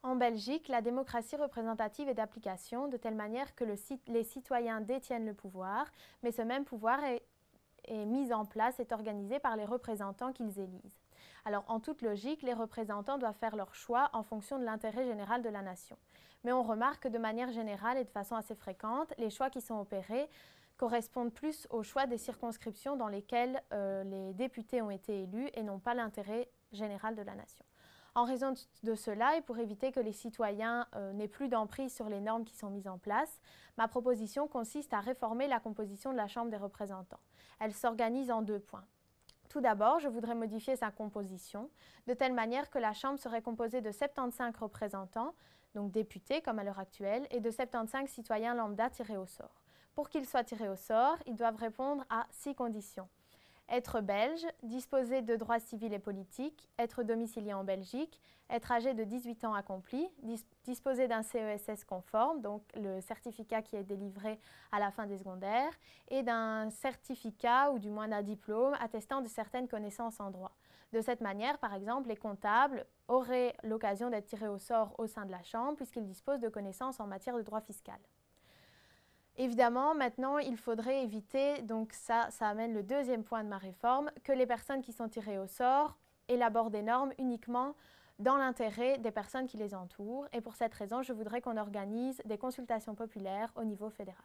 En Belgique, la démocratie représentative est d'application de telle manière que les citoyens détiennent le pouvoir, mais ce même pouvoir est mis en place, est organisé par les représentants qu'ils élisent. Alors, en toute logique, les représentants doivent faire leur choix en fonction de l'intérêt général de la nation. Mais on remarque que de manière générale et de façon assez fréquente, les choix qui sont opérés correspondent plus aux choix des circonscriptions dans lesquelles les députés ont été élus et non pas l'intérêt général de la nation. En raison de cela, et pour éviter que les citoyens n'aient plus d'emprise sur les normes qui sont mises en place, ma proposition consiste à réformer la composition de la Chambre des représentants. Elle s'organise en 2 points. Tout d'abord, je voudrais modifier sa composition, de telle manière que la Chambre serait composée de 75 représentants, donc députés comme à l'heure actuelle, et de 75 citoyens lambda tirés au sort. Pour qu'ils soient tirés au sort, ils doivent répondre à 6 conditions. Être belge, disposer de droits civils et politiques, être domicilié en Belgique, être âgé de 18 ans accompli, disposer d'un CESS conforme, donc le certificat qui est délivré à la fin des secondaires, et d'un certificat ou du moins d'un diplôme attestant de certaines connaissances en droit. De cette manière, par exemple, les comptables auraient l'occasion d'être tirés au sort au sein de la Chambre puisqu'ils disposent de connaissances en matière de droit fiscal. Évidemment, maintenant, il faudrait éviter, donc ça amène le deuxième point de ma réforme, que les personnes qui sont tirées au sort élaborent des normes uniquement dans l'intérêt des personnes qui les entourent. Et pour cette raison, je voudrais qu'on organise des consultations populaires au niveau fédéral.